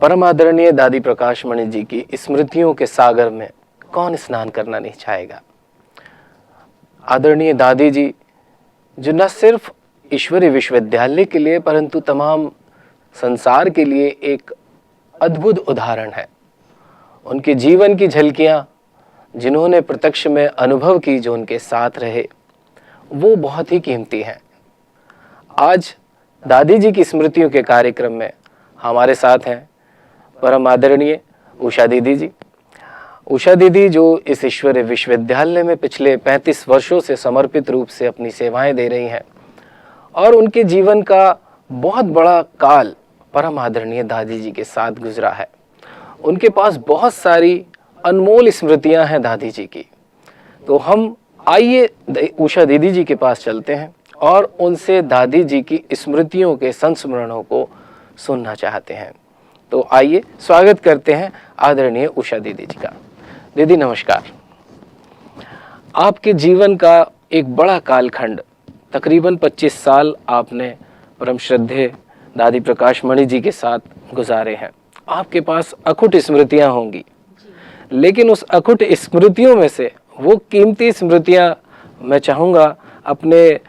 परम आदरणीय दादी प्रकाश मणि जी की स्मृतियों के सागर में कौन स्नान करना नहीं चाहेगा। आदरणीय दादी जी जो न सिर्फ ईश्वरीय विश्वविद्यालय के लिए परंतु तमाम संसार के लिए एक अद्भुत उदाहरण है। उनके जीवन की झलकियाँ जिन्होंने प्रत्यक्ष में अनुभव की, जो उनके साथ रहे, वो बहुत ही कीमती हैं। आज दादी जी की स्मृतियों के कार्यक्रम में हमारे साथ हैं परम आदरणीय उषा दीदी जी। उषा दीदी जो इस ईश्वरीय विश्वविद्यालय में पिछले 35 वर्षों से समर्पित रूप से अपनी सेवाएं दे रही हैं और उनके जीवन का बहुत बड़ा काल परम आदरणीय दादी जी के साथ गुजरा है। उनके पास बहुत सारी अनमोल स्मृतियां हैं दादी जी की। तो हम आइए उषा दीदी जी के पास चलते हैं और उनसे दादी जी की स्मृतियों के संस्मरणों को सुनना चाहते हैं। तो आइए स्वागत करते हैं आदरणीय उषा दीदी जी का। दीदी नमस्कार। आपके जीवन का एक बड़ा कालखंड, तकरीबन 25 साल आपने परम श्रद्धेय दादी प्रकाश मणि जी के साथ गुजारे हैं। आपके पास अखुट स्मृतियां होंगी, लेकिन उस अखुट स्मृतियों में से वो कीमती स्मृतियां मैं चाहूँगा अपने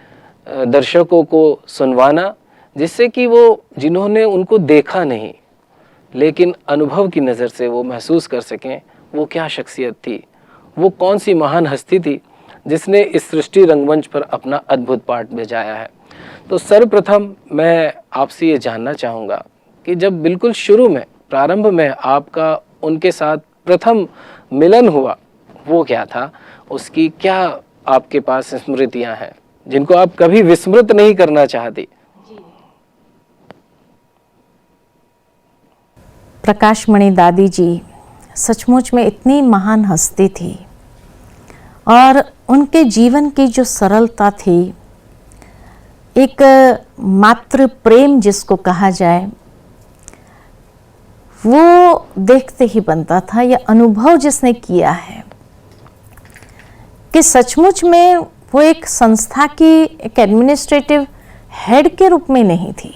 दर्शकों को सुनवाना, जिससे कि वो जिन्होंने उनको देखा नहीं लेकिन अनुभव की नज़र से वो महसूस कर सकें वो क्या शख्सियत थी, वो कौन सी महान हस्ती थी जिसने इस सृष्टि रंगमंच पर अपना अद्भुत पाठ बजाया है। तो सर्वप्रथम मैं आपसे ये जानना चाहूँगा कि जब बिल्कुल शुरू में प्रारंभ में आपका उनके साथ प्रथम मिलन हुआ वो क्या था, उसकी क्या आपके पास स्मृतियाँ हैं जिनको आप कभी विस्मृत नहीं करना चाहती। प्रकाश मणि दादी जी सचमुच में इतनी महान हस्ती थी और उनके जीवन की जो सरलता थी, एक मातृ प्रेम जिसको कहा जाए, वो देखते ही बनता था। यह अनुभव जिसने किया है कि सचमुच में वो एक संस्था की एक एडमिनिस्ट्रेटिव हेड के रूप में नहीं थी,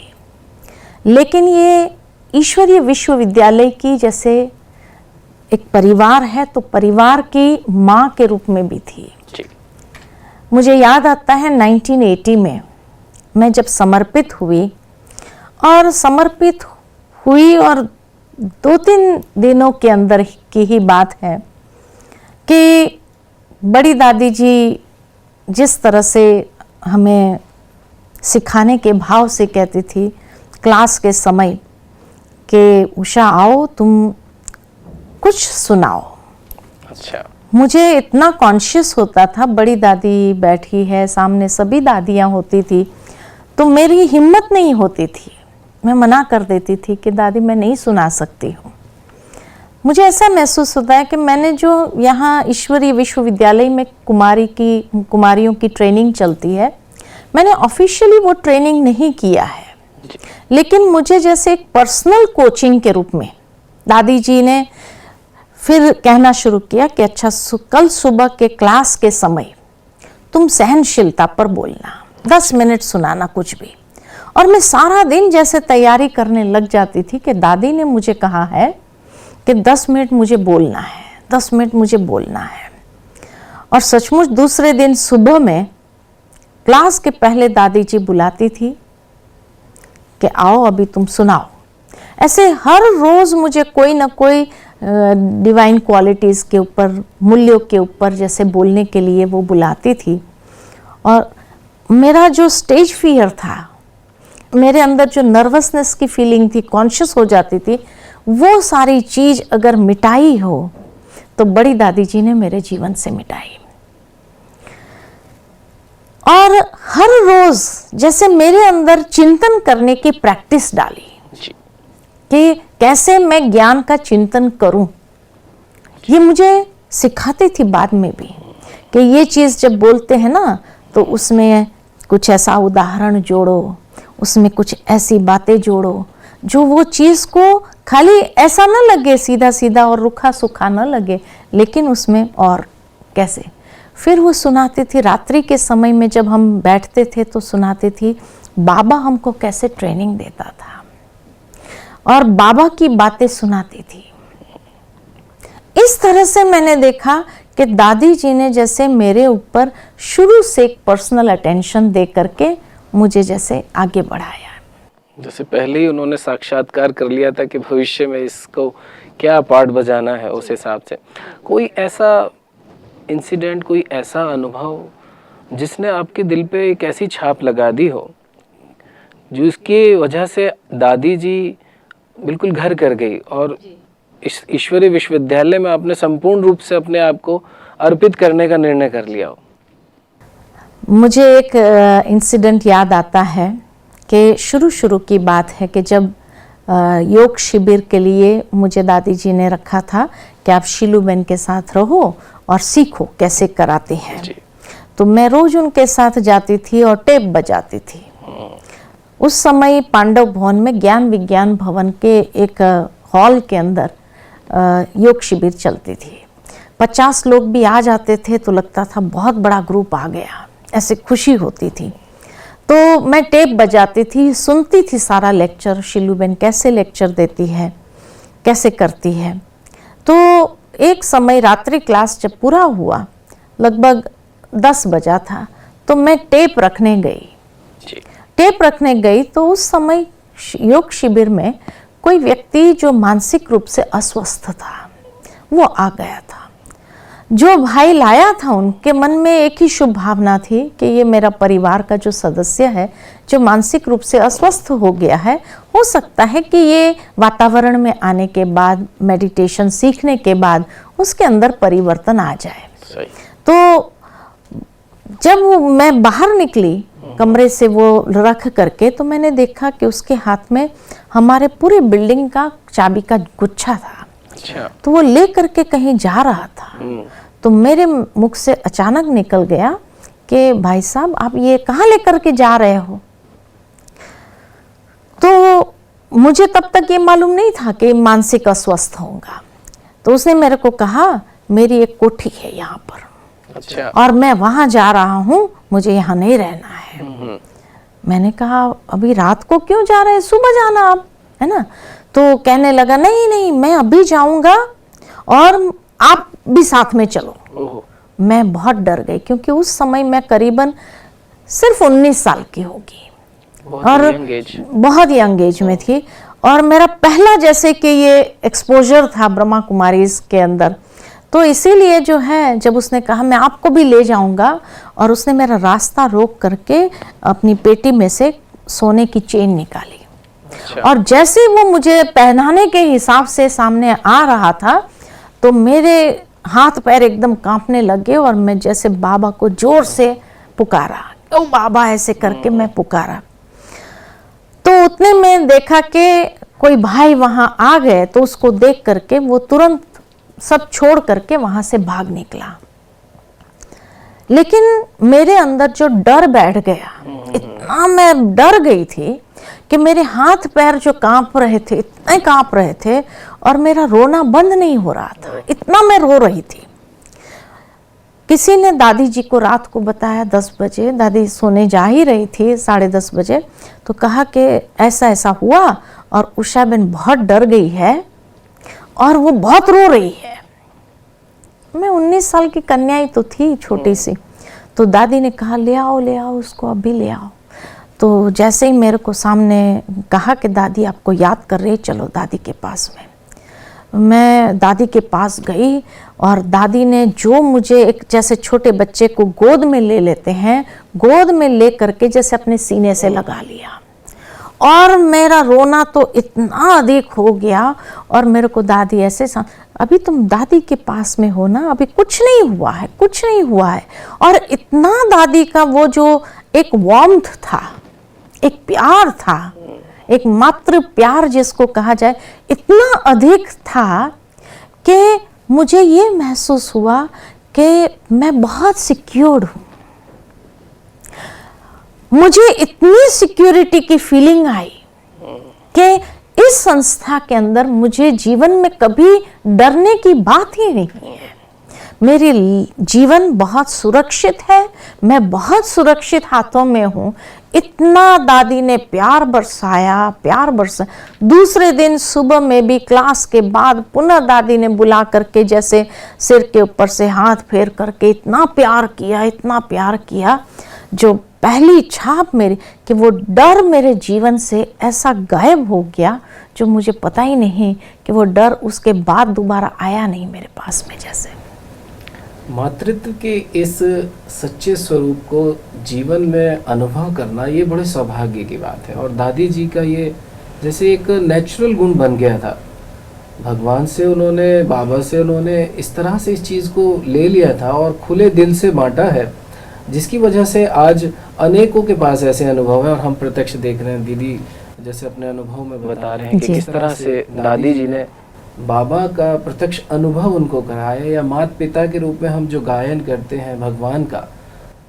लेकिन ये ईश्वरीय विश्वविद्यालय की जैसे एक परिवार है तो परिवार की माँ के रूप में भी थी। मुझे याद आता है 1980 में मैं जब समर्पित हुई और 2-3 दिनों के अंदर की ही बात है कि बड़ी दादी जी जिस तरह से हमें सिखाने के भाव से कहती थी क्लास के समय कि उषा आओ तुम कुछ सुनाओ। अच्छा। मुझे इतना कॉन्शियस होता था, बड़ी दादी बैठी है सामने, सभी दादियाँ होती थी, तो मेरी हिम्मत नहीं होती थी, मैं मना कर देती थी कि दादी मैं नहीं सुना सकती हूँ। मुझे ऐसा महसूस होता है कि मैंने जो यहाँ ईश्वरीय विश्वविद्यालय में कुमारियों की ट्रेनिंग चलती है, मैंने ऑफिशियली वो ट्रेनिंग नहीं किया है, लेकिन मुझे जैसे एक पर्सनल कोचिंग के रूप में दादी जी ने फिर कहना शुरू किया कि अच्छा कल सुबह के क्लास के समय तुम सहनशीलता पर बोलना, 10 मिनट सुनाना कुछ भी। और मैं सारा दिन जैसे तैयारी करने लग जाती थी कि दादी ने मुझे कहा है कि 10 मिनट मुझे बोलना है, 10 मिनट मुझे बोलना है। और सचमुच दूसरे दिन सुबह में क्लास के पहले दादी जी बुलाती थी कि आओ अभी तुम सुनाओ। ऐसे हर रोज मुझे कोई ना कोई डिवाइन क्वालिटीज़ के ऊपर, मूल्यों के ऊपर जैसे बोलने के लिए वो बुलाती थी। और मेरा जो स्टेज फियर था, मेरे अंदर जो नर्वसनेस की फीलिंग थी, कॉन्शियस हो जाती थी, वो सारी चीज़ अगर मिटाई हो तो बड़ी दादी जी ने मेरे जीवन से मिटाई। और हर रोज जैसे मेरे अंदर चिंतन करने की प्रैक्टिस डाली कि कैसे मैं ज्ञान का चिंतन करूं। ये मुझे सिखाती थी बाद में भी कि ये चीज़ जब बोलते हैं ना तो उसमें कुछ ऐसा उदाहरण जोड़ो, उसमें कुछ ऐसी बातें जोड़ो जो वो चीज़ को खाली ऐसा ना लगे सीधा सीधा और रुखा सूखा ना लगे, लेकिन उसमें और कैसे। फिर वो सुनाती थी रात्रि के समय में जब हम बैठते थे तो सुनाती थी बाबा हमको कैसे ट्रेनिंग देता था। और बाबा की बातें सुनाती थी। इस तरह से मैंने देखा कि दादी जी ने जैसे मेरे ऊपर शुरू से एक पर्सनल अटेंशन दे करके मुझे जैसे आगे बढ़ाया। जैसे पहले ही उन्होंने साक्षात्कार कर लिया था कि भविष्य में इसको क्या पार्ट बजाना है, उस हिसाब से कोई ऐसा इंसिडेंट, कोई ऐसा अनुभव जिसने आपके दिल पे एक ऐसी छाप लगा दी हो, जिसकी वजह से दादी जी बिल्कुल घर कर गई और इस ईश्वरीय विश्वविद्यालय में आपने संपूर्ण रूप से अपने आप को अर्पित करने का निर्णय कर लिया हो? मुझे एक इंसिडेंट याद आता है कि शुरू की बात है कि जब योग शिविर के लिए मुझे दादी जी ने रखा था कि आप शीलूबेन के साथ रहो और सीखो कैसे कराते हैं। तो मैं रोज उनके साथ जाती थी और टेप बजाती थी। उस समय पांडव भवन में ज्ञान विज्ञान भवन के एक हॉल के अंदर योग शिविर चलती थी। 50 लोग भी आ जाते थे तो लगता था बहुत बड़ा ग्रुप आ गया, ऐसे खुशी होती थी। तो मैं टेप बजाती थी, सुनती थी सारा लेक्चर, शीलूबेन कैसे लेक्चर देती है, कैसे करती है। तो एक समय रात्रि क्लास जब पूरा हुआ, लगभग 10 बजा था, तो मैं टेप रखने गई। टेप रखने गई तो उस समय योग शिविर में कोई व्यक्ति जो मानसिक रूप से अस्वस्थ था वो आ गया था। जो भाई लाया था उनके मन में एक ही शुभ भावना थी कि ये मेरा परिवार का जो सदस्य है जो मानसिक रूप से अस्वस्थ हो गया है, हो सकता है कि ये वातावरण में आने के बाद, मेडिटेशन सीखने के बाद उसके अंदर परिवर्तन आ जाए। सही। तो जब मैं बाहर निकली कमरे से वो रख करके, तो मैंने देखा कि उसके हाथ में हमारे पूरे बिल्डिंग का चाबी का गुच्छा था। अच्छा। तो वो ले करके कहीं जा रहा था। तो मेरे मुख से अचानक निकल गया कि भाई साहब आप ये कहाँ लेकर के जा रहे हो? तो मुझे तब तक ये मालूम नहीं था कि मानसिक अस्वस्थ होऊंगा। तो उसने मेरे को कहा मेरी एक कोठी है यहाँ पर। अच्छा। और मैं वहां जा रहा हूँ, मुझे यहाँ नहीं रहना है। मैंने कहा अभी रात को क्यों जा रहे हैं, सुबह जाना आप, है ना? तो कहने लगा नहीं नहीं मैं अभी जाऊंगा और आप भी साथ में चलो। मैं बहुत डर गई क्योंकि उस समय मैं करीबन सिर्फ 19 साल की होगी और बहुत यंग एज में थी। और मेरा पहला जैसे कि ये एक्सपोजर था ब्रह्मा कुमारीज के अंदर, तो इसीलिए जो है जब उसने कहा मैं आपको भी ले जाऊंगा, और उसने मेरा रास्ता रोक करके अपनी पेटी में से सोने की चेन निकाली। अच्छा। और जैसे वो मुझे पहनाने के हिसाब से सामने आ रहा था तो मेरे हाथ पैर एकदम कांपने लगे और मैं जैसे बाबा को जोर से पुकारा, ओ बाबा ऐसे करके मैं पुकारा। तो उतने में देखा कि कोई भाई वहां आ गए, तो उसको देख करके वो तुरंत सब छोड़ करके वहां से भाग निकला। लेकिन मेरे अंदर जो डर बैठ गया, इतना मैं डर गई थी कि मेरे हाथ पैर जो कांप रहे थे, इतने कांप रहे थे, और मेरा रोना बंद नहीं हो रहा था, इतना मैं रो रही थी। किसी ने दादी जी को रात को बताया 10 बजे, दादी सोने जा ही रही थी 10:30 बजे, तो कहा कि ऐसा ऐसा हुआ और उषा बेन बहुत डर गई है और वो बहुत रो रही है। मैं 19 साल की कन्या ही तो थी, छोटी सी। तो दादी ने कहा ले आओ उसको, अभी ले आओ। तो जैसे ही मेरे को सामने कहा कि दादी आपको याद कर रही, चलो दादी के पास में। मैं दादी के पास गई और दादी ने जो मुझे एक जैसे छोटे बच्चे को गोद में ले लेते हैं, गोद में ले करके जैसे अपने सीने से लगा लिया। और मेरा रोना तो इतना अधिक हो गया और मेरे को दादी ऐसे अभी तुम दादी के पास में हो ना, अभी कुछ नहीं हुआ है, कुछ नहीं हुआ है। और इतना दादी का वो जो एक वार्मथ था, एक प्यार था, एक मातृ प्यार जिसको कहा जाए, इतना अधिक था कि मुझे ये महसूस हुआ कि मैं बहुत सिक्योर्ड हूँ। मुझे इतनी सिक्योरिटी की फीलिंग आई कि इस संस्था के अंदर मुझे जीवन में कभी डरने की बात ही नहीं है। मेरी जीवन बहुत सुरक्षित है, मैं बहुत सुरक्षित हाथों में हूँ। इतना दादी ने प्यार बरसाया। दूसरे दिन सुबह में भी क्लास के बाद पुनः दादी ने बुला करके जैसे सिर के ऊपर से हाथ फेर करके इतना प्यार किया, जो पहली छाप मेरी कि वो डर मेरे जीवन से ऐसा गायब हो गया, जो मुझे पता ही नहीं कि वो डर उसके बाद दोबारा आया नहीं मेरे पास में। जैसे मातृत्व के इस सच्चे स्वरूप को जीवन में अनुभव करना ये बड़े सौभाग्य की बात है। और दादी जी का ये जैसे एक नेचुरल गुण बन गया था, भगवान से उन्होंने, बाबा से उन्होंने इस तरह से इस चीज़ को ले लिया था और खुले दिल से बांटा है, जिसकी वजह से आज अनेकों के पास ऐसे अनुभव है। और हम प्रत्यक्ष देख रहे हैं, दीदी जैसे अपने अनुभव में बता रहे हैं कि किस तरह से दादी जी ने बाबा का प्रत्यक्ष अनुभव उनको कराया, या माता पिता के रूप में हम जो गायन करते हैं भगवान का,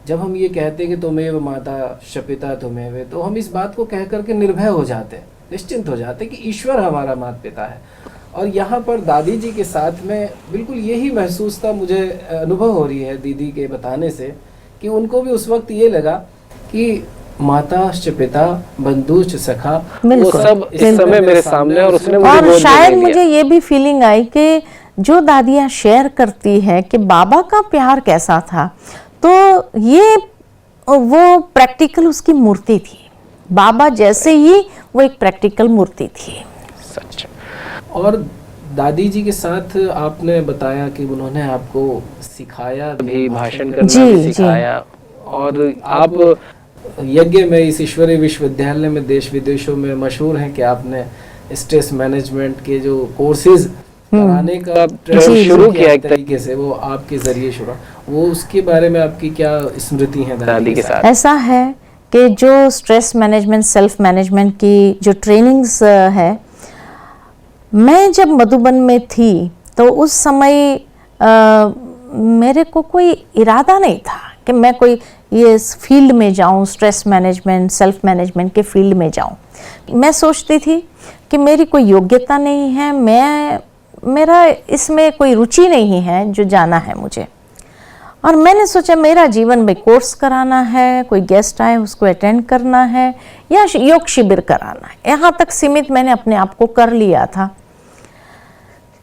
जब हम ये कहते हैं कि तुम्हें माता शपिता तुम्हें, तो हम इस बात को कह करके निर्भय हो जाते हैं, निश्चिंत हो जाते हैं कि ईश्वर हमारा माता पिता है। और यहाँ पर दादी जी के साथ में बिल्कुल यही महसूस था, मुझे अनुभव हो रही है दीदी के बताने से, कि उनको भी उस वक्त ये लगा कि माताश्च पिता बंधुश्च सखा, वो सब इस समय मेरे सामने, और उसने मुझे और गोद में शायद ले लिया। मुझे ये भी फीलिंग आई कि जो दादियाँ शेयर करती है कि बाबा का प्यार कैसा था, तो ये वो प्रैक्टिकल उसकी मूर्ति थी। बाबा जैसे ही वो एक प्रैक्टिकल मूर्ति थी। सच। और दादी जी के साथ आपने बताया कि उन्होंने आपको सिखाया भी, भाषण करना भी सिखाया, और आप यज्ञ में इस ईश्वरीय विश्वविद्यालय में देश विदेशों में मशहूर हैं कि आपने स्ट्रेस मैनेजमेंट के जो कोर्सेज कराने का शुरू किया एक तरीके से, वो आपके जरिए शुरू, वो उसके बारे में आपकी क्या स्मृति है दादी के साथ? ऐसा है कि जो स्ट्रेस मैनेजमेंट, सेल्फ मैनेजमेंट की जो ट्रेनिंग्स है, मैं जब मधुबन में थी तो उस समय मेरे को कोई इरादा नहीं था कि मैं कोई ये फील्ड में जाऊं, स्ट्रेस मैनेजमेंट, सेल्फ मैनेजमेंट के फील्ड में जाऊं। मैं सोचती थी कि मेरी कोई योग्यता नहीं है, मेरा इसमें कोई रुचि नहीं है जो जाना है मुझे। और मैंने सोचा मेरा जीवन में कोर्स कराना है, कोई गेस्ट आए उसको अटेंड करना है, या योग शिविर कराना है, यहाँ तक सीमित मैंने अपने आप को कर लिया था।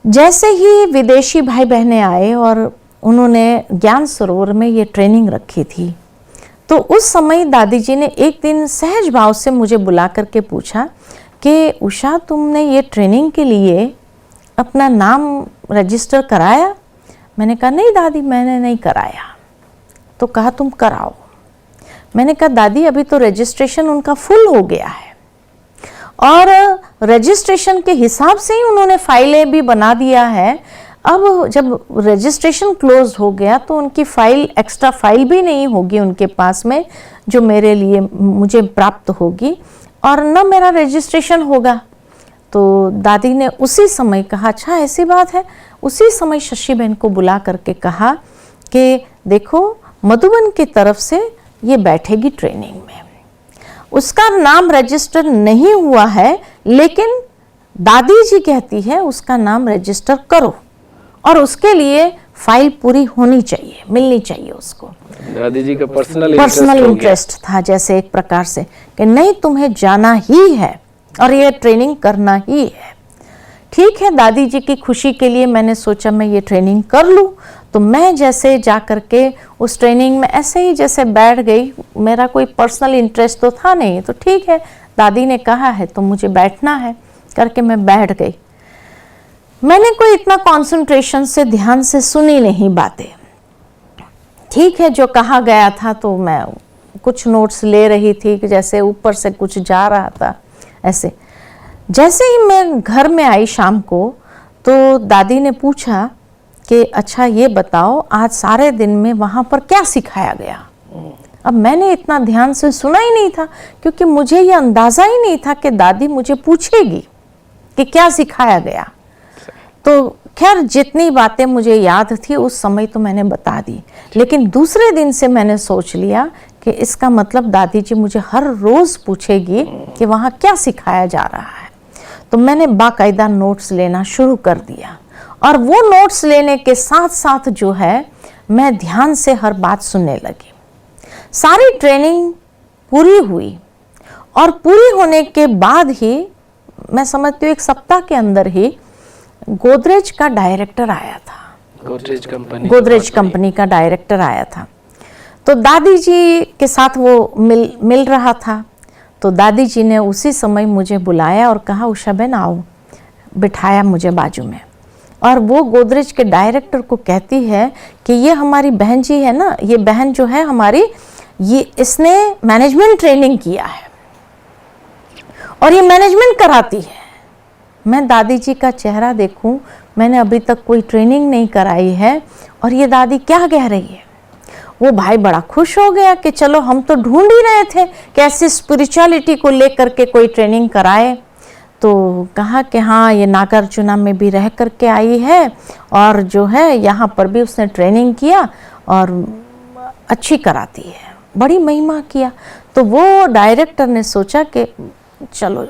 जैसे ही विदेशी भाई बहनें आए और उन्होंने ज्ञान सरोवर में ये ट्रेनिंग रखी थी, तो उस समय दादी जी ने एक दिन सहज भाव से मुझे बुला करके पूछा कि उषा, तुमने ये ट्रेनिंग के लिए अपना नाम रजिस्टर कराया? मैंने कहा नहीं दादी, मैंने नहीं कराया। तो कहा तुम कराओ। मैंने कहा दादी अभी तो रजिस्ट्रेशन उनका फुल हो गया है, और रजिस्ट्रेशन के हिसाब से ही उन्होंने फाइलें भी बना दिया है। अब जब रजिस्ट्रेशन क्लोज हो गया तो उनकी फाइल, एक्स्ट्रा फाइल भी नहीं होगी उनके पास में जो मेरे लिए मुझे प्राप्त होगी, और न मेरा रजिस्ट्रेशन होगा। तो दादी ने उसी समय कहा अच्छा ऐसी बात है। उसी समय शशि बहन को बुला करके कहा कि देखो मधुबन की तरफ से ये बैठेगी ट्रेनिंग में, उसका नाम रजिस्टर नहीं हुआ है, लेकिन दादी जी कहती है उसका नाम रजिस्टर करो, और उसके लिए फाइल पूरी होनी चाहिए, मिलनी चाहिए उसको। दादी जी का पर्सनल इंटरेस्ट था जैसे एक प्रकार से कि नहीं तुम्हें जाना ही है और ये ट्रेनिंग करना ही है। ठीक है, दादी जी की खुशी के लिए मैंने सोचा मैं ये ट्रेनिंग कर लूँ। तो मैं जैसे जा करके उस ट्रेनिंग में ऐसे ही जैसे बैठ गई, मेरा कोई पर्सनल इंटरेस्ट तो था नहीं, तो ठीक है दादी ने कहा है तो मुझे बैठना है करके मैं बैठ गई। मैंने कोई इतना कंसंट्रेशन से ध्यान से सुनी नहीं बातें। ठीक है, जो कहा गया था तो मैं कुछ नोट्स ले रही थी, जैसे ऊपर से कुछ जा रहा था ऐसे। जैसे ही मैं घर में आई शाम को, तो दादी ने पूछा कि अच्छा ये बताओ आज सारे दिन में वहाँ पर क्या सिखाया गया। अब मैंने इतना ध्यान से सुना ही नहीं था, क्योंकि मुझे ये अंदाज़ा ही नहीं था कि दादी मुझे पूछेगी कि क्या सिखाया गया। तो खैर जितनी बातें मुझे याद थी उस समय तो मैंने बता दी, लेकिन दूसरे दिन से मैंने सोच लिया कि इसका मतलब दादी जी मुझे हर रोज़ पूछेगी कि वहाँ क्या सिखाया जा रहा है। तो मैंने बाकायदा नोट्स लेना शुरू कर दिया, और वो नोट्स लेने के साथ साथ जो है मैं ध्यान से हर बात सुनने लगी। सारी ट्रेनिंग पूरी हुई और पूरी होने के बाद ही मैं समझती हूँ 1 सप्ताह के अंदर ही गोदरेज का डायरेक्टर आया था। गोदरेज कंपनी का डायरेक्टर आया था। तो दादी जी के साथ वो मिल रहा था। तो दादी जी ने उसी समय मुझे बुलाया और कहा उषा बहन आओ, बिठाया मुझे बाजू में। और वो गोदरेज के डायरेक्टर को कहती है कि ये हमारी बहन जी है ना, ये बहन जो है हमारी, ये इसने मैनेजमेंट ट्रेनिंग किया है और ये मैनेजमेंट कराती है। मैं दादी जी का चेहरा देखूं, मैंने अभी तक कोई ट्रेनिंग नहीं कराई है और ये दादी क्या कह रही है। वो भाई बड़ा खुश हो गया कि चलो हम तो ढूंढ ही रहे थे कि ऐसी स्पिरिचुअलिटी को लेकर के कोई ट्रेनिंग कराए। तो कहा कि हाँ ये नागार्जुना में भी रह करके आई है और जो है यहाँ पर भी उसने ट्रेनिंग किया और अच्छी कराती है, बड़ी महिमा किया। तो वो डायरेक्टर ने सोचा कि चलो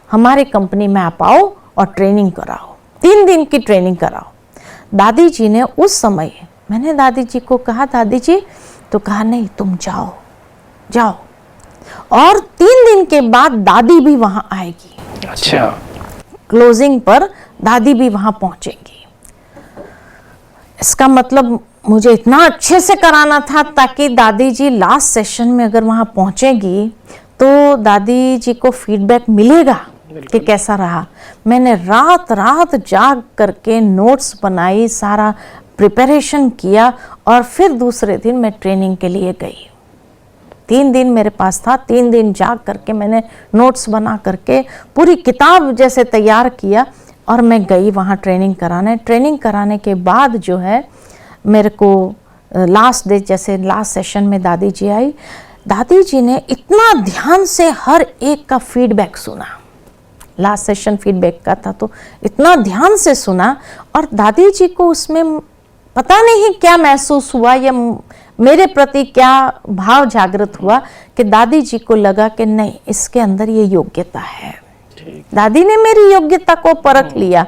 हमारे कंपनी में आप आओ और ट्रेनिंग कराओ, 3 दिन की ट्रेनिंग कराओ। दादी जी ने उस समय, मैंने दादी जी को कहा दादी जी, तो कहा नहीं तुम जाओ जाओ, और 3 दिन के बाद दादी भी वहां आएगी। अच्छा, क्लोजिंग पर दादी भी वहां पहुंचेगी। इसका मतलब मुझे इतना अच्छे से कराना था ताकि दादी जी लास्ट सेशन में अगर वहां पहुंचेगी तो दादी जी को फीडबैक मिलेगा कि कैसा रहा। मैंने रात रात जाग करके नोट्स बनाई, सारा प्रिपरेशन किया और फिर दूसरे दिन मैं ट्रेनिंग के लिए गई। 3 दिन मेरे पास था, 3 दिन जाग करके मैंने नोट्स बना करके पूरी किताब जैसे तैयार किया और मैं गई वहाँ ट्रेनिंग कराने। ट्रेनिंग कराने के बाद जो है मेरे को लास्ट डे, जैसे लास्ट सेशन में दादी जी आई, दादी जी ने इतना ध्यान से हर एक का फीडबैक सुना। लास्ट सेशन फीडबैक का था तो इतना ध्यान से सुना और दादी जी को उसमें पता नहीं क्या महसूस हुआ या मेरे प्रति क्या भाव जागृत हुआ कि दादी जी को लगा कि नहीं इसके अंदर ये योग्यता है। दादी ने मेरी योग्यता को परख लिया,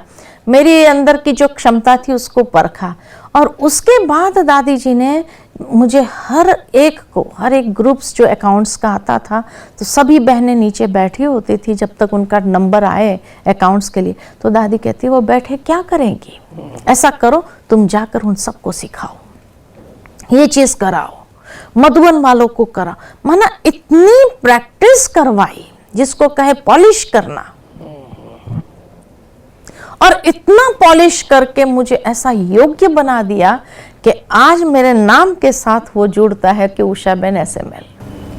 मेरे अंदर की जो क्षमता थी उसको परखा और उसके बाद दादी जी ने मुझे हर एक ग्रुप्स जो अकाउंट्स का आता था तो सभी बहनें नीचे बैठी होती थी जब तक उनका नंबर आए अकाउंट्स के लिए। तो दादी कहती वो बैठे क्या करेंगी, ऐसा करो तुम जाकर उन सबको सिखाओ, ये चीज कराओ, मधुबन वालों को करा। माना इतनी प्रैक्टिस करवाई जिसको कहे पॉलिश करना, और इतना पॉलिश करके मुझे ऐसा योग्य बना दिया कि आज मेरे नाम के साथ वो जुड़ता है कि उषा बहन SML।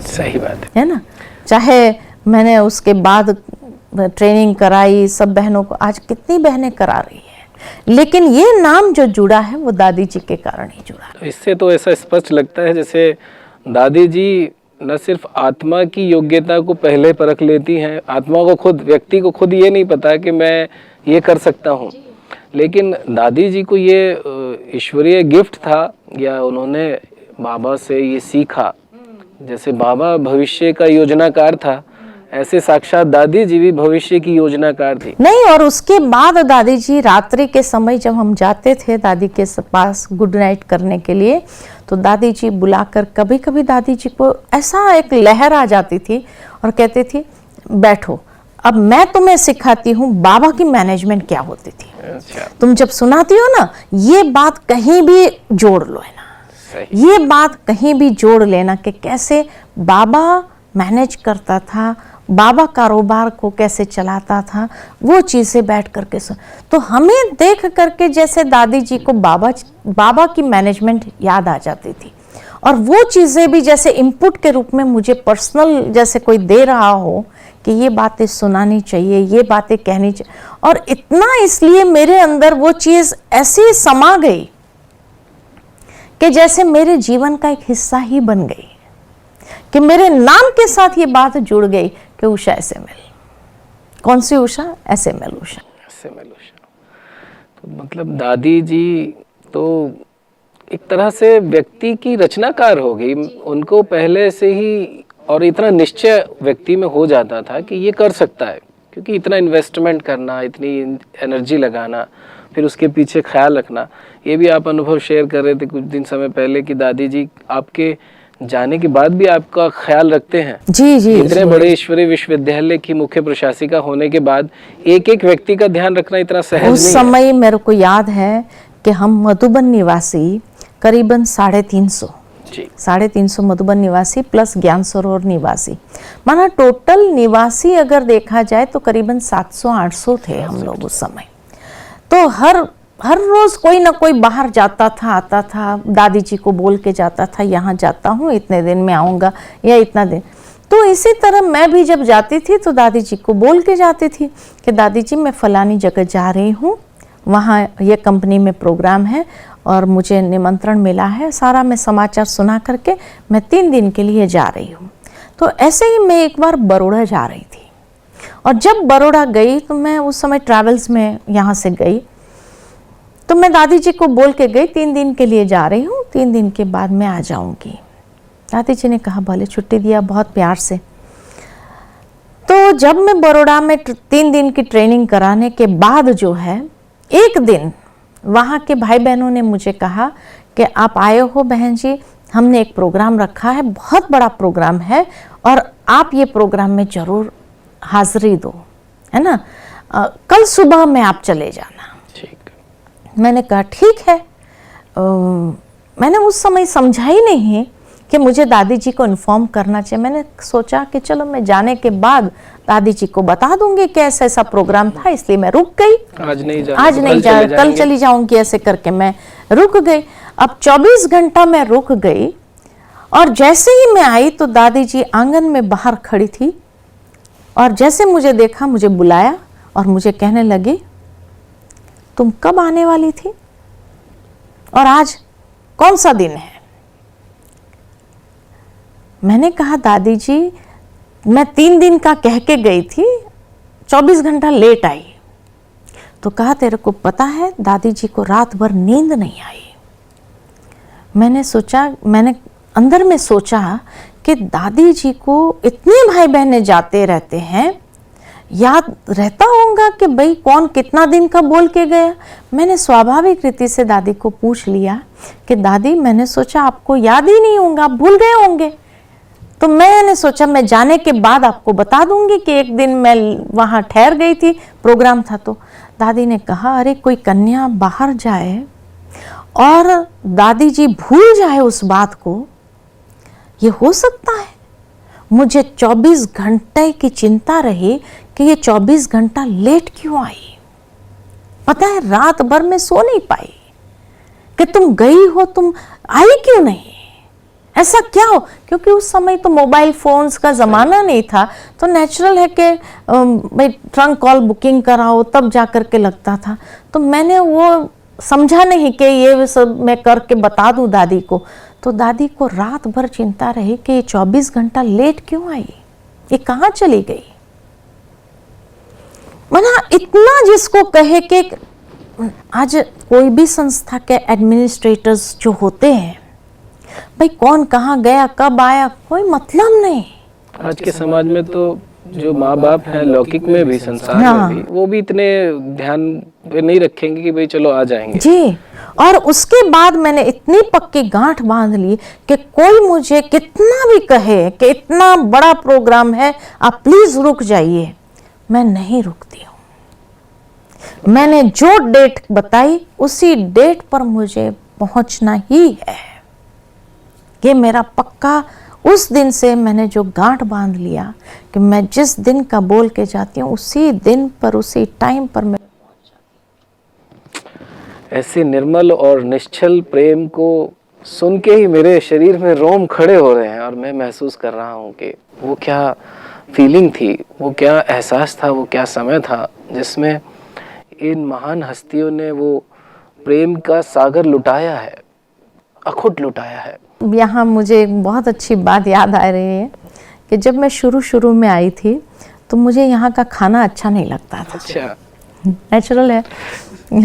सही बात है ना। चाहे मैंने उसके बाद ट्रेनिंग कराई सब बहनों को, आज कितनी बहनें करा रही है, लेकिन ये नाम जो जुड़ा है वो दादी जी के कारण ही जुड़ा है। इससे तो ऐसा स्पष्ट लगता है जैसे दादी जी न सिर्फ आत्मा की योग्यता को पहले परख लेती हैं, आत्मा को खुद, व्यक्ति को खुद ये नहीं पता कि मैं ये कर सकता हूँ, लेकिन दादी जी को ये ईश्वरीय गिफ्ट था या उन्होंने बाबा से ये सीखा। जैसे बाबा भविष्य का योजनाकार था, ऐसे साक्षात दादी जी भी भविष्य की योजनाकार थी। नहीं, और उसके बाद दादी जी रात्रि के समय जब हम जाते थे दादी के पास गुड नाइट करने के लिए, तो दादी जी बुलाकर कभी कभी दादी जी को ऐसा एक लहर आ जाती थी और कहती थी बैठो अब मैं तुम्हें सिखाती हूँ बाबा की मैनेजमेंट क्या होती थी। अच्छा। तुम जब सुनाती हो ना ये बात कहीं भी जोड़ लो, है ना, ये बात कहीं भी जोड़ लेना कि कैसे बाबा मैनेज करता था, बाबा कारोबार को कैसे चलाता था, वो चीजें बैठ करके सुन। तो हमें देख करके जैसे दादी जी को बाबा की मैनेजमेंट याद आ जाती थी और वो चीजें भी जैसे इनपुट के रूप में मुझे पर्सनल जैसे कोई दे रहा हो कि ये बातें सुनानी चाहिए, ये बातें कहनी चाहिए। और इतना इसलिए मेरे अंदर वो चीज ऐसी समा गई कि जैसे मेरे जीवन का एक हिस्सा ही बन गई, कि मेरे नाम के साथ ये बात जुड़ गई कि उषा SML। कौन सी उषा? SML उषा। SML उषा। तो मतलब दादी जी तो एक तरह से व्यक्ति की रचनाकार हो गई, उनको पहले से ही और इतना निश्चय व्यक्ति में हो जाता था कि ये कर सकता है, क्योंकि इतना इन्वेस्टमेंट करना, इतनी एनर्जी लगाना, फिर उसके पीछे ख्याल रखना, ये भी आप अनुभव शेयर कर रहे थे कुछ दिन समय पहले कि दादी जी आपके जाने के बाद भी आपका ख्याल रखते हैं। जी जी। इतने बड़े ईश्वरीय विश्वविद्यालय की मुख्य प्रशासिका होने के बाद एक एक व्यक्ति का ध्यान रखना इतना सहज नहीं है। उस समय मेरे को याद है कि हम मधुबन निवासी करीबन 350 मधुबन निवासी प्लस ज्ञान सरोवर निवासी, माना टोटल निवासी अगर देखा जाए तो करीबन 700-800 थे हम लोग उस समय। तो हर रोज कोई ना कोई बाहर जाता था, आता था, दादी जी को बोल के जाता था यहाँ जाता हूँ, इतने दिन में आऊँगा या इतना दिन। तो इसी तरह मैं भी जब जाती थी तो दादी जी को बोल के जाती थी कि दादी जी मैं फलानी जगह जा रही हूँ, वहाँ ये कंपनी में प्रोग्राम है और मुझे निमंत्रण मिला है, सारा मैं समाचार सुना करके मैं 3 दिन के लिए जा रही हूँ। तो ऐसे ही मैं एक बार बड़ौदा जा रही थी, और जब बड़ौदा गई तो मैं उस समय ट्रैवल्स में यहाँ से गई, तो मैं दादी जी को बोल के गई 3 दिन के लिए जा रही हूँ, 3 दिन के बाद मैं आ जाऊँगी। दादी जी ने कहा भले, छुट्टी दिया बहुत प्यार से। तो जब मैं बड़ौदा में 3 दिन की ट्रेनिंग कराने के बाद जो है, एक दिन वहाँ के भाई बहनों ने मुझे कहा कि आप आए हो बहन जी, हमने एक प्रोग्राम रखा है, बहुत बड़ा प्रोग्राम है और आप ये प्रोग्राम में ज़रूर हाजिरी दो, है ना, कल सुबह में आप चले जाना। ठीक। मैंने कहा ठीक है। मैंने उस समय समझा ही नहीं कि मुझे दादी जी को इन्फॉर्म करना चाहिए। मैंने सोचा कि चलो मैं जाने के बाद दादी जी को बता दूंगी कि ऐसा ऐसा प्रोग्राम था, इसलिए मैं रुक गई। आज नहीं जा कल चली जाऊंगी, ऐसे करके मैं रुक गई। अब 24 घंटा मैं रुक गई, और जैसे ही मैं आई तो दादी जी आंगन में बाहर खड़ी थी, और जैसे मुझे देखा, मुझे बुलाया और मुझे कहने लगी तुम कब आने वाली थी और आज कौन सा दिन है। मैंने कहा दादी जी मैं 3 दिन का कह के गई थी, 24 घंटा लेट आई। तो कहा तेरे को पता है दादी जी को रात भर नींद नहीं आई। मैंने अंदर में सोचा कि दादी जी को इतने भाई बहने जाते रहते हैं, याद रहता होगा कि भाई कौन कितना दिन का बोल के गया। मैंने स्वाभाविक रीति से दादी को पूछ लिया कि दादी मैंने सोचा आपको याद ही नहीं होगा, भूल गए होंगे, तो मैंने सोचा मैं जाने के बाद आपको बता दूंगी कि एक दिन मैं वहाँ ठहर गई थी, प्रोग्राम था। तो दादी ने कहा अरे कोई कन्या बाहर जाए और दादी जी भूल जाए उस बात को, ये हो सकता है। मुझे 24 घंटे की चिंता रही कि ये 24 घंटा लेट क्यों आई। पता है रात भर में सो नहीं पाई कि तुम गई हो, तुम आई क्यों नहीं, ऐसा क्या हो। क्योंकि उस समय तो मोबाइल फोन्स का ज़माना नहीं था, तो नेचुरल है कि भाई ट्रंक कॉल बुकिंग कराओ तब जा कर के लगता था। तो मैंने वो समझा नहीं कि ये सब मैं करके बता दूं दादी को। तो दादी को रात भर चिंता रही कि ये 24 घंटा लेट क्यों आई, ये कहाँ चली गई। मना इतना जिसको कहे कि आज कोई भी संस्था के एडमिनिस्ट्रेटर्स जो होते हैं, भाई कौन कहाँ गया कब आया कोई मतलब नहीं। आज के समाज में तो जो माँ बाप हैं, लौकिक में भी संसार में भी, वो भी इतने ध्यान पे नहीं रखेंगे कि भाई चलो आ जाएंगे जी। और उसके बाद मैंने इतनी पक्की गांठ बांध ली कि कोई मुझे कितना भी कहे कि इतना बड़ा प्रोग्राम है आप प्लीज रुक जाइए, मैं नहीं रुकती हूँ। मैंने जो डेट बताई उसी डेट पर मुझे पहुंचना ही है, ये मेरा पक्का। उस दिन से मैंने जो गांठ बांध लिया कि मैं जिस दिन का बोल के जाती हूँ उसी दिन पर उसी टाइम पर मैं पहुंच जाती हूँ। ऐसे निर्मल और निश्चल प्रेम को सुन के ही मेरे शरीर में रोम खड़े हो रहे हैं, और मैं महसूस कर रहा हूँ कि वो क्या फीलिंग थी, वो क्या एहसास था, वो क्या समय था जिसमें इन महान हस्तियों ने वो प्रेम का सागर लुटाया है, अखुट लुटाया है। यहाँ मुझे एक बहुत अच्छी बात याद आ रही है कि जब मैं शुरू में आई थी तो मुझे यहाँ का खाना अच्छा नहीं लगता था। अच्छा, नेचुरल है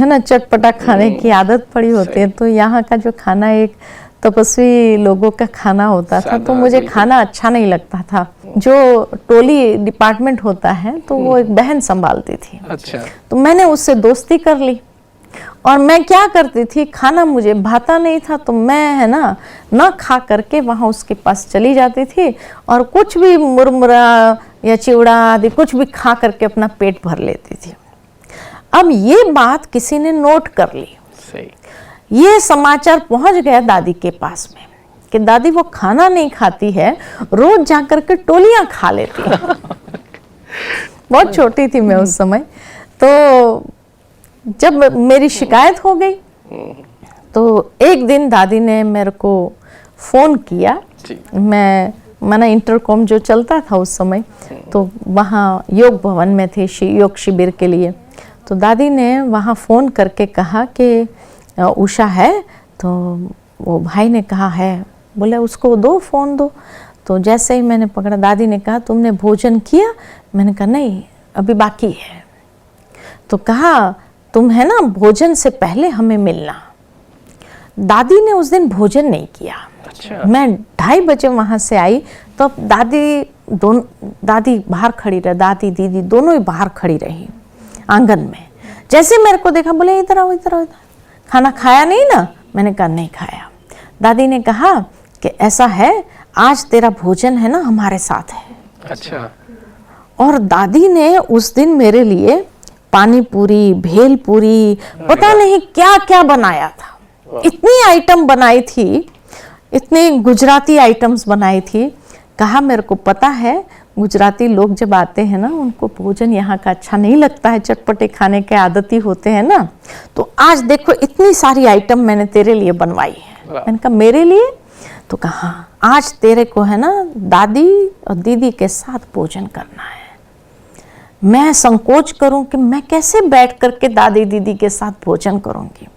ना, चटपटा खाने की आदत पड़ी होती है, तो यहाँ का जो खाना एक तपस्वी लोगों का खाना होता था, तो सादा, मुझे बिल्कुल। खाना अच्छा नहीं लगता था। जो टोली डिपार्टमेंट होता है तो वो एक बहन संभालती थी, अच्छा। तो मैंने उससे दोस्ती कर ली। और मैं क्या करती थी, खाना मुझे भाता नहीं था तो मैं है ना खा करके वहाँ उसके पास चली जाती थी और कुछ भी मुरमुरा या चिवड़ा आदि कुछ भी खा करके अपना पेट भर लेती थी। अब ये बात किसी ने नोट कर ली, सही। ये समाचार पहुंच गया दादी के पास में कि दादी वो खाना नहीं खाती है, रोज जाकर के टोलियां खा लेती है। बहुत छोटी थी मैं उस समय। तो जब मेरी शिकायत हो गई तो एक दिन दादी ने मेरे को फोन किया। जी। मैं माना इंटरकॉम जो चलता था उस समय, तो वहाँ योग भवन में थे योग शिविर के लिए। तो दादी ने वहाँ फ़ोन करके कहा कि उषा है, तो वो भाई ने कहा है, बोले उसको दो, फ़ोन दो। तो जैसे ही मैंने पकड़ा, दादी ने कहा तुमने भोजन किया? मैंने कहा नहीं, अभी बाकी है। तो कहा तुम है ना भोजन से पहले हमें मिलना। दादी ने उस दिन भोजन नहीं किया। अच्छा। मैं 2:30 बजे वहाँ से आई तो दादी बाहर खड़ी रही, दादी दीदी दोनों ही बाहर खड़ी रही आंगन में। जैसे मेरे को देखा बोले इधर आओ इधर आओ, खाना खाया नहीं ना? मैंने कहा नहीं खाया। दादी ने कहा कि ऐसा है, आज तेरा भोजन है ना हमारे साथ है। अच्छा। और दादी ने उस दिन मेरे लिए पानी पूरी, भेल पूरी, पता नहीं क्या क्या बनाया था। इतनी आइटम बनाई थी, इतने गुजराती आइटम्स बनाई थी। कहा मेरे को पता है गुजराती लोग जब आते हैं ना, उनको भोजन यहाँ का अच्छा नहीं लगता है, चटपटे खाने के आदती होते हैं ना, तो आज देखो इतनी सारी आइटम मैंने तेरे लिए बनवाई है। मैंने कहा मेरे लिए? तो कहा आज तेरे को है ना दादी और दीदी के साथ भोजन करना है। मैं संकोच करूं कि मैं कैसे बैठ करके दादी दीदी के साथ भोजन करूंगी।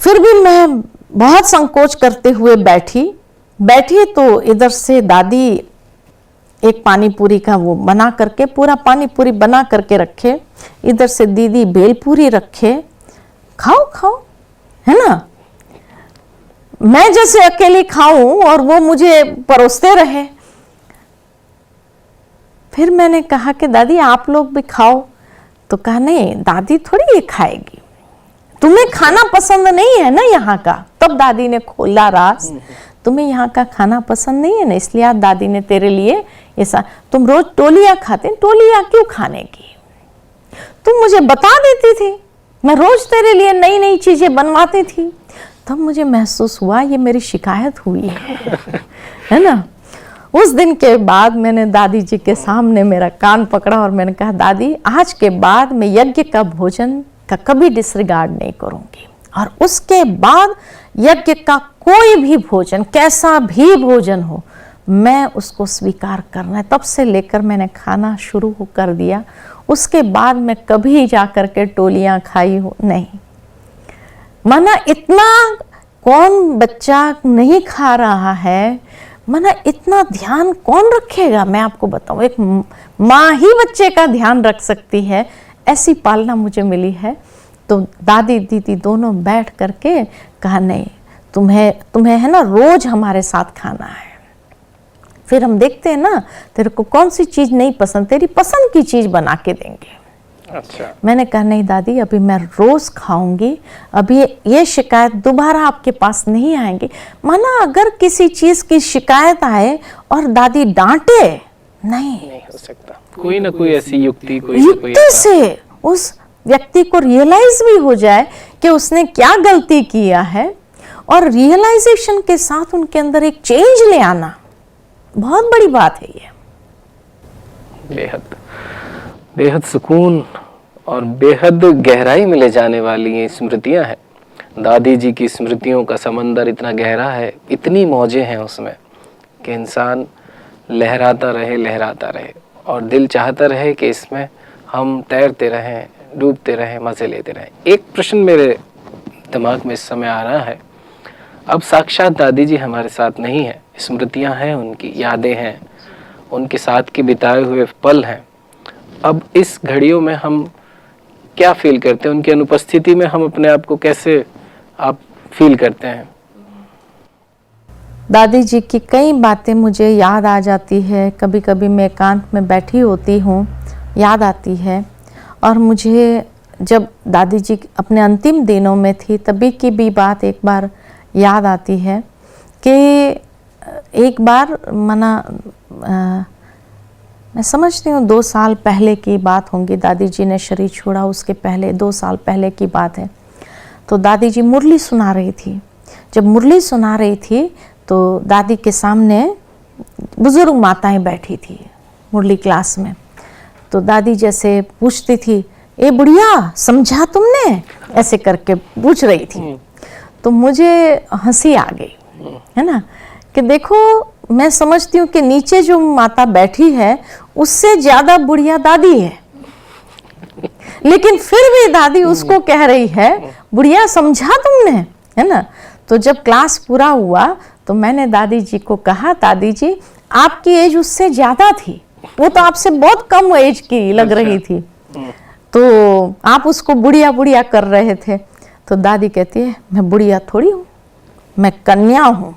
फिर भी मैं बहुत संकोच करते हुए बैठी तो इधर से दादी एक पानी पूरी का वो बना करके, पूरा पानी पूरी बना करके रखे, इधर से दीदी भेल पूरी रखे, खाओ खाओ, है ना। मैं जैसे अकेली खाऊं और वो मुझे परोसते रहे। फिर मैंने कहा कि दादी आप लोग भी खाओ। तो कहा नहीं दादी थोड़ी ये खाएगी, तुम्हें खाना पसंद नहीं है ना यहाँ का। तब दादी ने खोला राज, तुम्हें यहाँ का खाना पसंद नहीं है ना, इसलिए आज दादी ने तेरे लिए ऐसा, तुम रोज टोलियां खाते, टोलियां क्यों खाने की? तुम मुझे बता देती थी, मैं रोज तेरे लिए नई नई चीजें बनवाती थी। तब मुझे महसूस हुआ ये मेरी शिकायत हुई है ना। उस दिन के बाद मैंने दादी जी के सामने मेरा कान पकड़ा और मैंने कहा दादी आज के बाद मैं यज्ञ का भोजन का कभी डिसरिगार्ड नहीं करूंगी, और उसके बाद यज्ञ का कोई भी भोजन, कैसा भी भोजन हो, मैं उसको स्वीकार करना है। तब से लेकर मैंने खाना शुरू कर दिया। उसके बाद मैं कभी जाकर के टोलियां खाई हूँ नहीं। माना इतना कौन बच्चा नहीं खा रहा है, माना इतना ध्यान कौन रखेगा? मैं आपको बताऊं, एक माँ ही बच्चे का ध्यान रख सकती है, ऐसी पालना मुझे मिली है। तो दादी दीदी दोनों बैठ करके कहा नहीं तुम्हें है ना रोज हमारे साथ खाना है। फिर हम देखते हैं ना तेरे को कौन सी चीज नहीं पसंद, तेरी पसंद की चीज बना के देंगे। अच्छा। मैंने कहा नहीं दादी अभी मैं रोज खाऊंगी, अभी ये शिकायत दोबारा आपके पास नहीं आएंगी। माना अगर किसी चीज की शिकायत आए और दादी डांटे, नहीं हो सकता, कोई ना कोई ऐसी युक्ति, कोई ना कोई युक्ति से उस व्यक्ति को रियलाइज भी हो जाए कि उसने क्या गलती किया है, और रियलाइजेशन के साथ उनके अंदर एक चेंज ले आना बहुत बड़ी बात है। ये बेहद बेहद सुकून और बेहद गहराई में ले जाने वाली ये स्मृतियां हैं। दादी जी की स्मृतियों का समंदर इतना गहरा है, इतनी मौजें हैं उसमें कि इंसान लहराता रहे और दिल चाहता रहे कि इसमें हम तैरते रहें, डूबते रहें, मज़े लेते रहें। एक प्रश्न मेरे दिमाग में इस समय आ रहा है, अब साक्षात दादी जी हमारे साथ नहीं है, स्मृतियां हैं, उनकी यादें हैं, उनके साथ के बिताए हुए पल हैं। अब इस घड़ियों में हम क्या फील करते हैं, उनकी अनुपस्थिति में हम अपने आप को कैसे आप फील करते हैं? दादी जी की कई बातें मुझे याद आ जाती है। कभी कभी मैं एकांत में बैठी होती हूँ, याद आती है। और मुझे जब दादी जी अपने अंतिम दिनों में थी तभी की भी बात एक बार याद आती है कि एक बार मैं समझती हूँ 2 साल पहले की बात होंगी। दादी जी ने शरीर छोड़ा उसके पहले 2 साल पहले की बात है। तो दादी जी मुरली सुना रही थी। जब मुरली सुना रही थी तो दादी के सामने बुजुर्ग माताएं बैठी थी मुरली क्लास में। तो दादी जैसे पूछती थी, ए बुढ़िया समझा तुमने, ऐसे करके पूछ रही थी। तो मुझे हंसी आ गई, है ना, कि देखो मैं समझती हूँ कि नीचे जो माता बैठी है उससे ज्यादा बुढ़िया दादी है, लेकिन फिर भी दादी उसको कह रही है, बुढ़िया समझा तुमने, है ना। तो जब क्लास पूरा हुआ तो मैंने दादी जी को कहा, दादी जी आपकी एज उससे ज्यादा थी, वो तो आपसे बहुत कम एज की लग रही थी, तो आप उसको बुढ़िया बुढ़िया कर रहे थे। तो दादी कहती है, मैं बुढ़िया थोड़ी हूँ, मैं कन्या हूँ।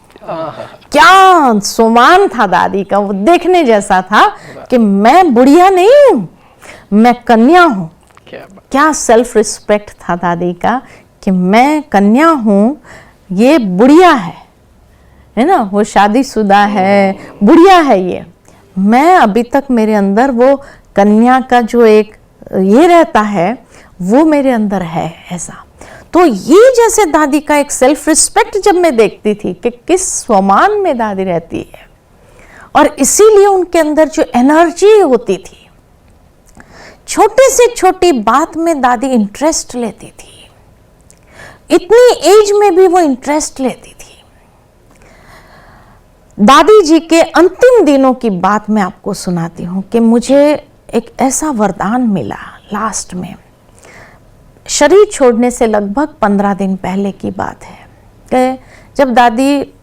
क्या सुमान था दादी का, वो देखने जैसा था कि मैं बुढ़िया नहीं हूँ, मैं कन्या हूँ। क्या सेल्फ रिस्पेक्ट था दादी का कि मैं कन्या हूँ, ये बुढ़िया है ना, वो शादीशुदा है, बुढ़िया है ये। मैं अभी तक मेरे अंदर वो कन्या का जो एक ये रहता है वो मेरे अंदर है ऐसा। तो ये जैसे दादी का एक सेल्फ रिस्पेक्ट जब मैं देखती थी कि किस स्वमान में दादी रहती है, और इसीलिए उनके अंदर जो एनर्जी होती थी, छोटे से छोटी बात में दादी इंटरेस्ट लेती थी, इतनी एज में भी वो इंटरेस्ट लेती थी। दादी जी के अंतिम दिनों की बात मैं आपको सुनाती हूँ कि मुझे एक ऐसा वरदान मिला लास्ट में, शरीर छोड़ने से लगभग 15 दिन पहले की बात है, कि जब दादी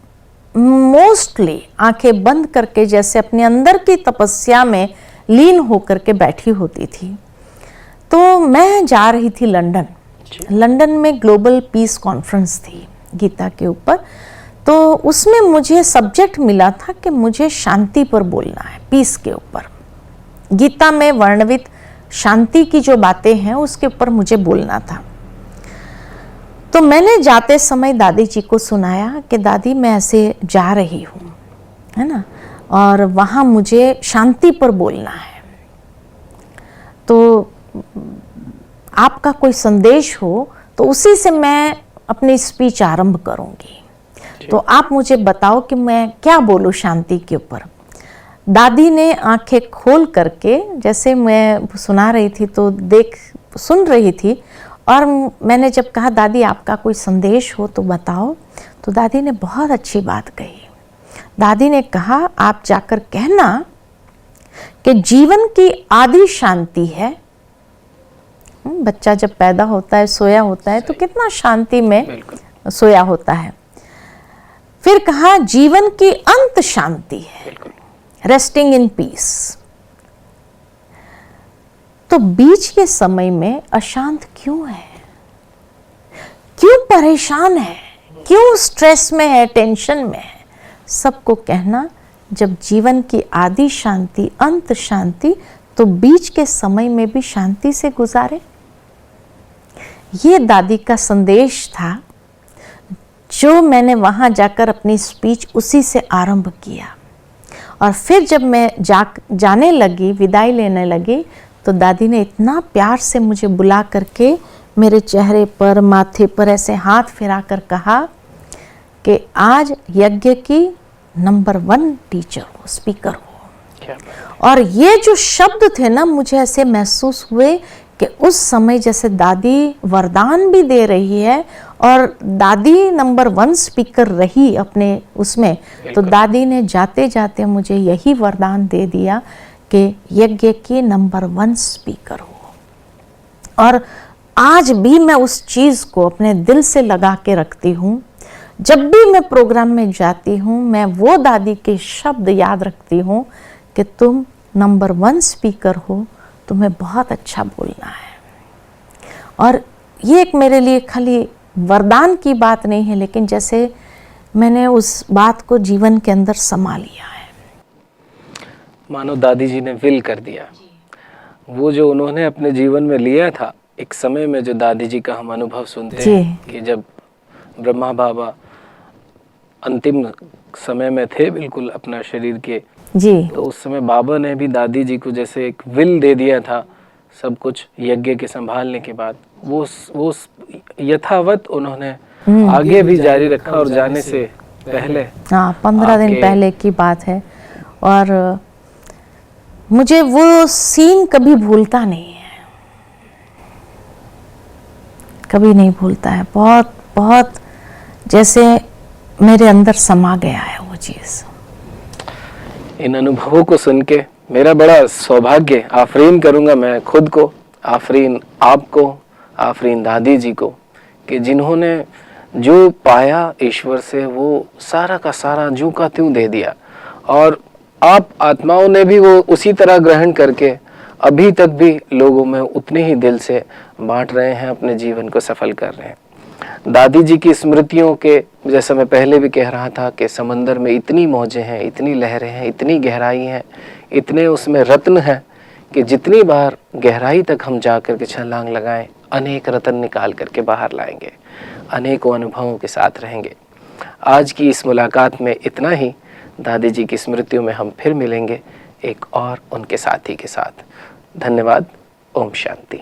मोस्टली आंखें बंद करके जैसे अपने अंदर की तपस्या में लीन होकर के बैठी होती थी। तो मैं जा रही थी लंदन में ग्लोबल पीस कॉन्फ्रेंस थी गीता के ऊपर। तो उसमें मुझे सब्जेक्ट मिला था कि मुझे शांति पर बोलना है, पीस के ऊपर, गीता में वर्णित शांति की जो बातें हैं उसके ऊपर मुझे बोलना था। तो मैंने जाते समय दादी जी को सुनाया कि दादी मैं ऐसे जा रही हूँ, है ना, और वहाँ मुझे शांति पर बोलना है, तो आपका कोई संदेश हो तो उसी से मैं अपनी स्पीच आरंभ करूँगी, तो आप मुझे बताओ कि मैं क्या बोलूँ शांति के ऊपर। दादी ने आंखें खोल करके, जैसे मैं सुना रही थी तो सुन रही थी, और मैंने जब कहा दादी आपका कोई संदेश हो तो बताओ, तो दादी ने बहुत अच्छी बात कही। दादी ने कहा आप जाकर कहना कि जीवन की आदि शांति है। बच्चा जब पैदा होता है, सोया होता है, तो कितना शांति में सोया होता है। फिर कहा जीवन की अंत शांति है, रेस्टिंग इन पीस। तो बीच के समय में अशांत क्यों है, क्यों परेशान है, क्यों स्ट्रेस में है, टेंशन में है। सबको कहना जब जीवन की आदि शांति, अंत शांति, तो बीच के समय में भी शांति से गुजारे। ये दादी का संदेश था जो मैंने वहां जाकर अपनी स्पीच उसी से आरंभ किया। और फिर जब मैं जाने लगी, विदाई लेने लगी, तो दादी ने इतना प्यार से मुझे बुला करके मेरे चेहरे पर, माथे पर ऐसे हाथ फिरा कर कहा कि आज यज्ञ की नंबर 1 टीचर हो, स्पीकर हो। और ये जो शब्द थे ना, मुझे ऐसे महसूस हुए कि उस समय जैसे दादी वरदान भी दे रही है और दादी नंबर 1 स्पीकर रही अपने उसमें, तो दादी ने जाते जाते मुझे यही वरदान दे दिया कि यज्ञ की नंबर 1 स्पीकर हो। और आज भी मैं उस चीज़ को अपने दिल से लगा के रखती हूँ। जब भी मैं प्रोग्राम में जाती हूँ, मैं वो दादी के शब्द याद रखती हूँ कि तुम नंबर 1 स्पीकर हो, तुम्हें बहुत अच्छा बोलना है। और ये एक मेरे लिए खाली वरदान की बात नहीं है, लेकिन जैसे मैंने उस बात को जीवन के अंदर समा लिया है। मानो दादी जी ने विल कर दिया। वो जो उन्होंने अपने जीवन में लिया था, एक समय में जो दादी जी का हम अनुभव सुनते हैं कि जब ब्रह्मा बाबा अंतिम समय में थे बिल्कुल अपना शरीर के, जी, तो उस समय बाबा ने भी दादी जी को जैसे एक विल दे दिया था सब कुछ यज्ञ के संभालने के बाद, वो यथावत उन्होंने आगे भी जारी रखा। और जाने से पहले, हाँ, 15 दिन पहले की बात है। और मुझे वो सीन कभी भूलता नहीं है, कभी नहीं भूलता है। बहुत बहुत जैसे मेरे अंदर समा गया है वो चीज़। इन अनुभवों को सुन के मेरा बड़ा सौभाग्य, आफरीन करूंगा मैं खुद को, आफरीन आपको, आफरीन दादी जी को, कि जिन्होंने जो पाया ईश्वर से वो सारा का सारा ज्यों का त्यों दे दिया। और आप आत्माओं ने भी वो उसी तरह ग्रहण करके अभी तक भी लोगों में उतने ही दिल से बांट रहे हैं, अपने जीवन को सफल कर रहे हैं। दादी जी की स्मृतियों के, जैसा मैं पहले भी कह रहा था, कि समंदर में इतनी मौजें हैं, इतनी लहरें हैं, इतनी गहराई हैं, इतने उसमें रत्न हैं कि जितनी बार गहराई तक हम जाकर के छलांग लगाएं, अनेक रत्न निकाल करके बाहर लाएंगे, अनेकों अनुभवों के साथ रहेंगे। आज की इस मुलाकात में इतना ही। दादी जी की स्मृतियों में हम फिर मिलेंगे एक और उनके साथी के साथ। धन्यवाद। ओम शांति।